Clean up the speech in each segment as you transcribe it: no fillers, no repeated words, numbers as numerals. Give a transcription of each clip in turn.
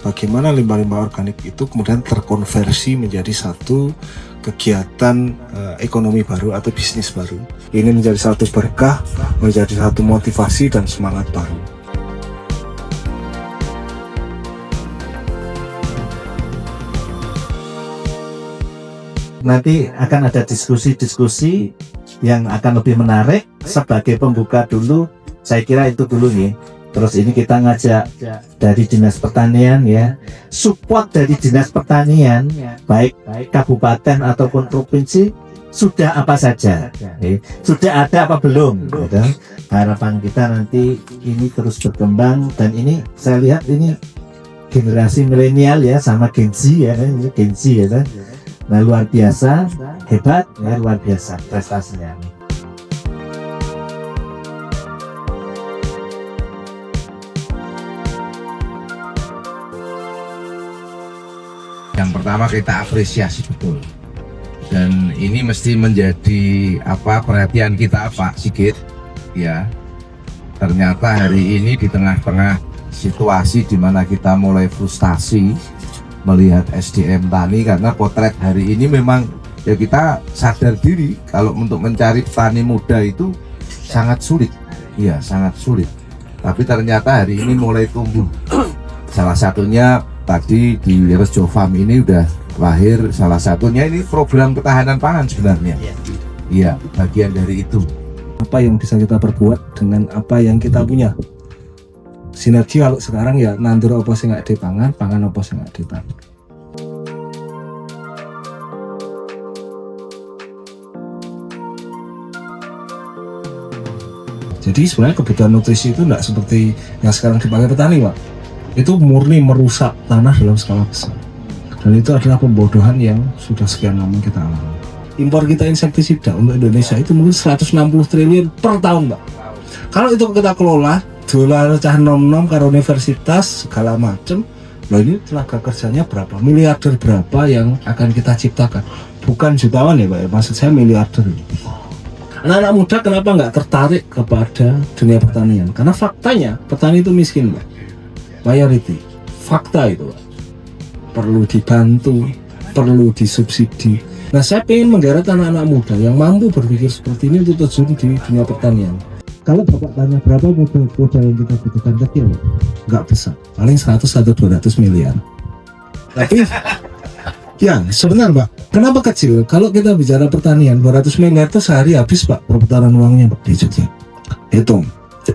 bagaimana limbah-limbah organik itu kemudian terkonversi menjadi satu kegiatan ekonomi baru atau bisnis baru. Ini menjadi satu berkah, menjadi satu motivasi dan semangat baru. Nanti akan ada diskusi-diskusi yang akan lebih menarik. Sebagai pembuka dulu, saya kira itu dulu nih. Terus ini kita ngajak dari Dinas Pertanian ya, support dari Dinas Pertanian, baik kabupaten ataupun provinsi, sudah apa saja, sudah ada apa belum, gitu. Harapan kita nanti ini terus berkembang, dan ini saya lihat ini generasi milenial ya, sama Gen Z ya, ini Gen Z ya kan. Nah, luar biasa, hebat ya, luar biasa prestasinya. Yang pertama kita apresiasi betul, dan ini mesti menjadi perhatian kita Pak Sigit ya. Ternyata hari ini di tengah-tengah situasi di mana kita mulai frustasi melihat SDM tani, karena potret hari ini memang ya kita sadar diri kalau untuk mencari petani muda itu sangat sulit, ya sangat sulit. Tapi ternyata hari ini mulai tumbuh. Salah satunya tadi di Rejo Farm ini udah lahir salah satunya, ini program ketahanan pangan sebenarnya. Iya, bagian dari itu. Apa yang bisa kita perbuat dengan apa yang kita punya? Sinergi kalau sekarang ya nandur apa sing gak dipangan, pangan apa sing gak dipangan. Jadi sebenarnya kebutuhan nutrisi itu enggak seperti yang sekarang dipakai petani, Pak. Itu murni merusak tanah dalam skala besar, dan itu adalah pembodohan yang sudah sekian lama kita alami. Impor kita insektisida untuk Indonesia itu mungkin 160 triliun per tahun, Pak. Kalau itu kita kelola, dolar cah nom-nom karo universitas segala macam, loh ini tenaga kerjanya berapa, miliarder berapa yang akan kita ciptakan, bukan jutawan ya Pak ya, maksud saya miliarder. Anak-anak muda kenapa nggak tertarik kepada dunia pertanian? Karena faktanya petani itu miskin, Pak. Mayority, fakta itu, Pak. Perlu dibantu, perlu disubsidi. Nah, saya ingin menggarap anak-anak muda yang mampu berpikir seperti ini untuk terjun di dunia pertanian. Kalau Bapak tanya berapa modal yang kita butuhkan, kecil, nggak besar, paling 100 atau 200 miliar. Tapi, ya sebenarnya Pak, kenapa kecil? Kalau kita bicara pertanian, 200 miliar itu sehari habis Pak, perputaran uangnya Pak di Jogja. Hitung,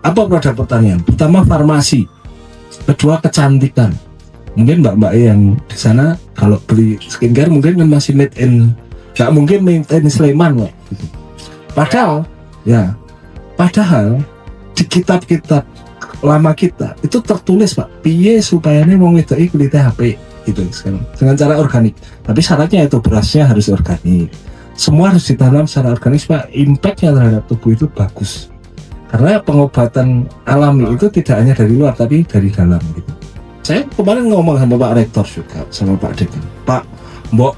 apa produk pertanian? Pertama farmasi, kedua kecantikan. Mungkin mbak-mbak yang di sana kalau beli skincare mungkin kan masih made in, nggak mungkin made in Sleman Pak. Padahal di kitab-kitab lama kita itu tertulis Pak, piye supaya ini wong wedok iki kulit HP gitu sekarang dengan cara organik. Tapi syaratnya itu berasnya harus organik. Semua harus ditanam secara organik Pak, impactnya terhadap tubuh itu bagus. Karena pengobatan alami itu tidak hanya dari luar tapi dari dalam gitu. Saya kemarin ngomong sama Pak Rektor juga, sama Pak Dekan, Pak, mbok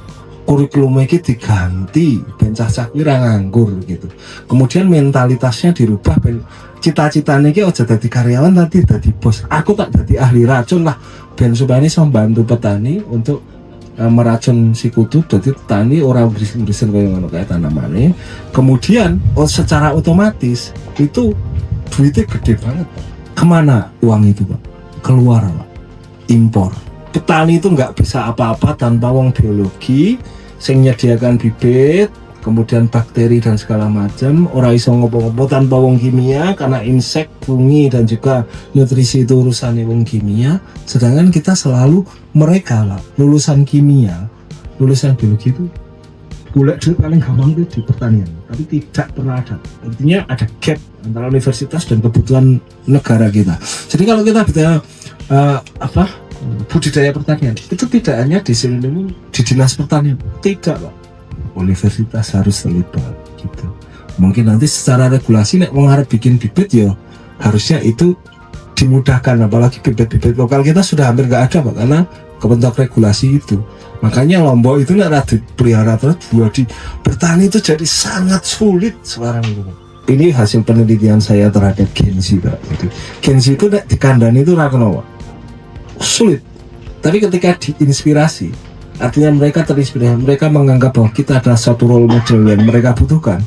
kurikulum ini diganti, ben cacak kira nganggur gitu. Kemudian mentalitasnya dirubah, ben cita-citanya ini aja jadi karyawan, nanti jadi bos. Aku tak jadi ahli racun lah, ben supaya ini membantu petani untuk meracun si kutu, jadi petani orang berisen kayak tanamannya. Kemudian secara otomatis itu duitnya gede banget Pak. Kemana uang itu Pak? Keluar Pak, impor. Petani itu nggak bisa apa-apa tanpa wong biologi sing nyediakan bibit, kemudian bakteri dan segala macam. Ora iso ngopo-ngopo tanpa wong kimia, karena insek, fungi dan juga nutrisi itu urusannya wong kimia. Sedangkan kita selalu mereka lah lulusan kimia, lulusan biologi itu golek duit paling gampang itu di pertanian, tapi tidak pernah ada. Artinya ada gap antara universitas dan kebutuhan negara kita. Jadi kalau kita bicara budidaya pertanian itu tidak hanya di sini di dinas pertanian, tidak Pak. Universitas harus terlibat gitu. Mungkin nanti secara regulasi nek wong arep bikin bibit ya harusnya itu dimudahkan, apalagi bibit-bibit lokal kita sudah hampir nggak ada Pak, karena kebentuk regulasi itu. Makanya Lombok itu nek dipelihara terus di bertani itu jadi sangat sulit sekarang itu. Ini hasil penelitian saya terhadap Gen Z Pak. Gen Z itu nek dikandani itu ra kena Pak. Sulit. Tapi ketika diinspirasi, artinya mereka terinspirasi, mereka menganggap bahwa kita adalah satu role model yang mereka butuhkan,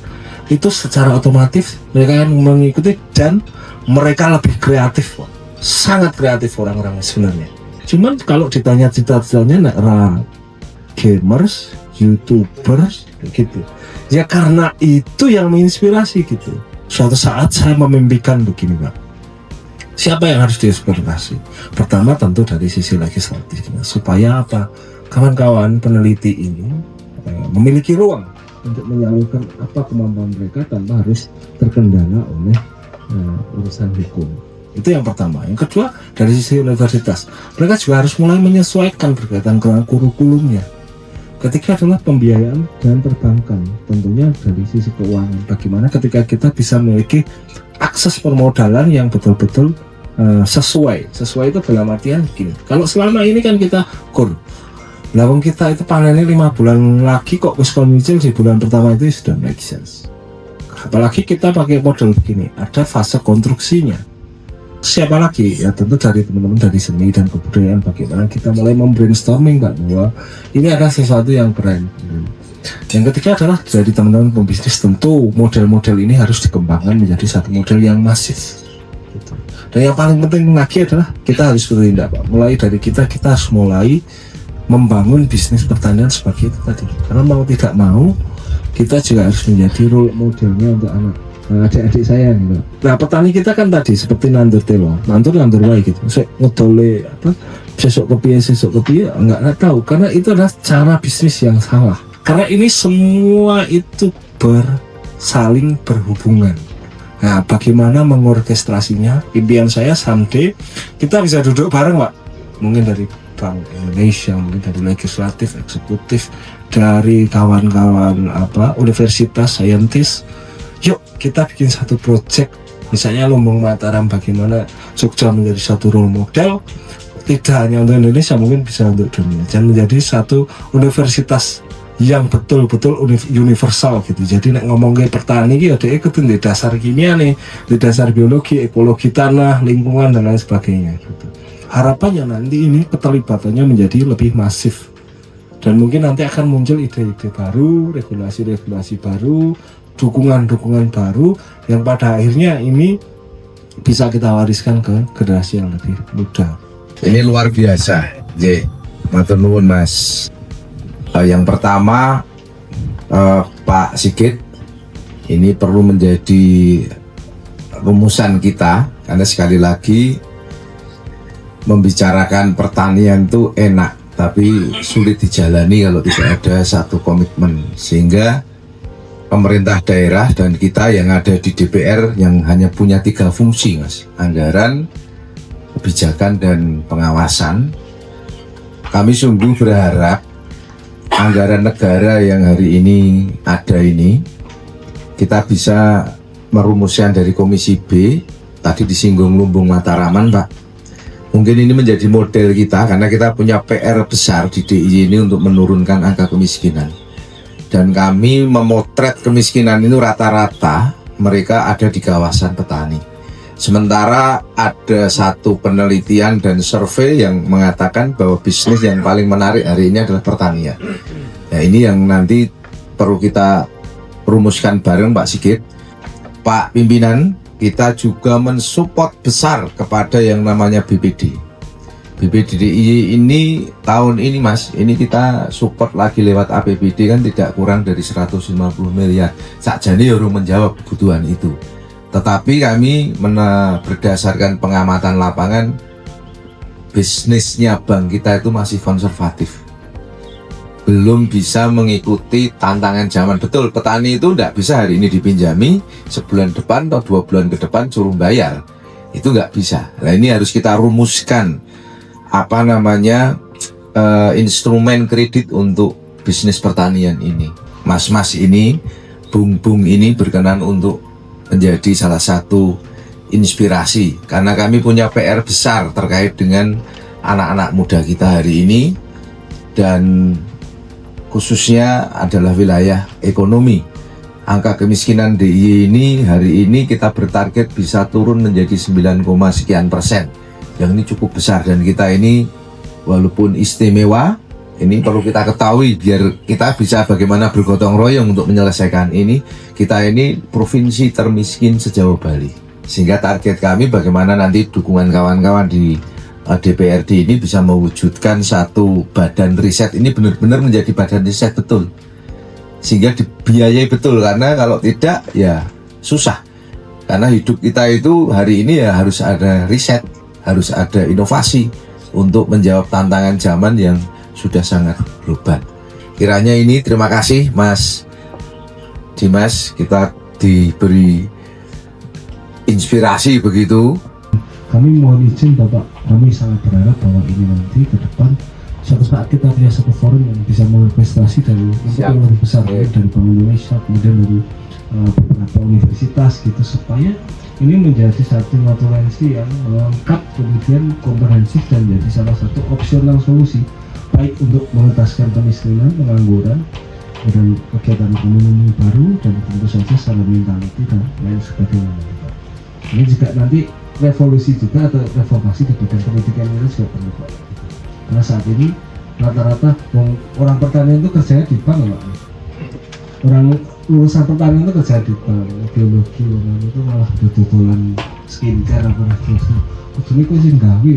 itu secara otomatis mereka akan mengikuti dan mereka lebih kreatif, Pak. Sangat kreatif orang-orang sebenarnya. Cuman kalau ditanya cita-citanya gamers, youtubers gitu ya, karena itu yang menginspirasi gitu. Suatu saat saya memimpikan begini, Pak, siapa yang harus dieksploitasi? Pertama tentu dari sisi legislatif, supaya apa, kawan-kawan peneliti ini memiliki ruang untuk menyalurkan apa kemampuan mereka tanpa harus terkendala oleh urusan hukum. Itu yang pertama. Yang kedua, dari sisi universitas, mereka juga harus mulai menyesuaikan berkaitan dengan kurikulumnya. Ketika adalah pembiayaan dan perbankan, tentunya dari sisi keuangan, bagaimana ketika kita bisa memiliki akses permodalan yang betul-betul sesuai itu dalam artian gini, kalau selama ini kan kita lawang kita itu panennya 5 bulan lagi kok wis nyicil di bulan pertama, itu sudah make sense. Apalagi kita pakai model begini, ada fase konstruksinya. Siapa lagi? Ya tentu dari teman-teman dari seni dan kebudayaan, bagaimana kita mulai membrainstorming bahwa ini adalah sesuatu yang keren. Yang ketiga adalah dari teman-teman pembisnis, tentu model-model ini harus dikembangkan menjadi satu model yang masif. Dan yang paling penting lagi adalah kita harus bertindak, Pak. Mulai dari kita harus mulai membangun bisnis pertanian sebagai itu tadi. Karena mau tidak mau kita juga harus menjadi role modelnya untuk adik-adik saya gitu. Nah, petani kita kan tadi seperti nandur telo, nandur wae gitu. Saya ngedole sesuk kepiye enggak tahu, karena itu adalah cara bisnis yang salah. Karena ini semua itu saling berhubungan. Nah, bagaimana mengorkestrasinya? Impian saya someday kita bisa duduk bareng, Pak. Mungkin dari Bank Indonesia, mungkin dari legislatif, eksekutif, dari kawan-kawan universitas, saintis. Yuk kita bikin satu project, misalnya Lumbung Mataram, bagaimana Jogja menjadi satu role model, tidak hanya untuk Indonesia, mungkin bisa untuk dunia, dan menjadi satu universitas yang betul-betul universal gitu. Jadi nek ngomong ke petani gitu, ada ikutin di dasar kimia nih, di dasar biologi, ekologi tanah, lingkungan dan lain sebagainya gitu. Harapannya nanti ini keterlibatannya menjadi lebih masif, dan mungkin nanti akan muncul ide-ide baru, regulasi-regulasi baru, dukungan-dukungan baru yang pada akhirnya ini bisa kita wariskan ke generasi yang lebih muda. Ini luar biasa, matur nuwun Mas. Yang pertama, Pak Sigit, ini perlu menjadi rumusan kita, karena sekali lagi membicarakan pertanian itu enak, tapi sulit dijalani kalau tidak ada satu komitmen. Sehingga pemerintah daerah dan kita yang ada di DPR yang hanya punya 3 fungsi, Mas: anggaran, kebijakan, dan pengawasan. Kami sungguh berharap anggaran negara yang hari ini ada ini kita bisa merumuskan dari Komisi B. Tadi disinggung Lumbung Mataraman, Pak. Mungkin ini menjadi model kita, karena kita punya PR besar di DIY ini untuk menurunkan angka kemiskinan. Dan kami memotret kemiskinan itu rata-rata mereka ada di kawasan petani. Sementara ada satu penelitian dan survei yang mengatakan bahwa bisnis yang paling menarik hari ini adalah pertanian. Nah, ini yang nanti perlu kita rumuskan bareng, Pak Sigit. Pak Pimpinan, kita juga mensupport besar kepada yang namanya BPD. BPDI ini tahun ini, Mas, ini kita support lagi lewat APBD kan tidak kurang dari 150 miliar. Sakjane ya urung menjawab kebutuhan itu. Tetapi kami berdasarkan pengamatan lapangan, bisnisnya bank kita itu masih konservatif. Belum bisa mengikuti tantangan zaman. Betul, petani itu tidak bisa hari ini dipinjami, sebulan depan atau 2 bulan ke depan suruh bayar. Itu nggak bisa. Nah, ini harus kita rumuskan instrumen kredit untuk bisnis pertanian ini. Mas-mas ini, bung-bung ini berkenan untuk menjadi salah satu inspirasi, karena kami punya PR besar terkait dengan anak-anak muda kita hari ini, dan khususnya adalah wilayah ekonomi. Angka kemiskinan DIY ini hari ini kita bertarget bisa turun menjadi 9, sekian %. Yang ini cukup besar, dan kita ini walaupun istimewa, ini perlu kita ketahui biar kita bisa bagaimana bergotong royong untuk menyelesaikan ini. Kita ini provinsi termiskin se-Jawa Bali, sehingga target kami bagaimana nanti dukungan kawan-kawan di DPRD ini bisa mewujudkan satu badan riset ini benar-benar menjadi badan riset betul, sehingga dibiayai betul, karena kalau tidak ya susah. Karena hidup kita itu hari ini ya harus ada riset, harus ada inovasi untuk menjawab tantangan zaman yang sudah sangat global. Kiranya ini, terima kasih Mas Dimas, kita diberi inspirasi begitu. Kami mohon izin Bapak, kami sangat berharap bahwa ini nanti ke depan suatu saat kita punya satu forum yang bisa menginvestasi dari yang lebih besar, dari Bank Indonesia, kemudian dari beberapa universitas gitu, supaya ini menjadi satu notulensi yang lengkap, kemudian komprehensif, dan jadi salah satu opsional solusi baik untuk mengentaskan kemiskinan, pengangguran, dan kegiatan ekonomi baru, dan tentu saja secara mentality dan lain sebagainya. Ini juga nanti revolusi juga atau reformasi di bidang pendidikan ini juga perlu Pak. Karena saat ini rata-rata orang pertanian itu kerjanya di bank Pak. Orang lulusan pertanian itu kerja di bank, biologi orang itu malah dodolan skincare apa seterusnya. Ini kok sih gawe.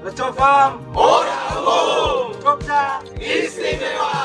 Reco Farm, Ora Umum, Jogja Istimewa.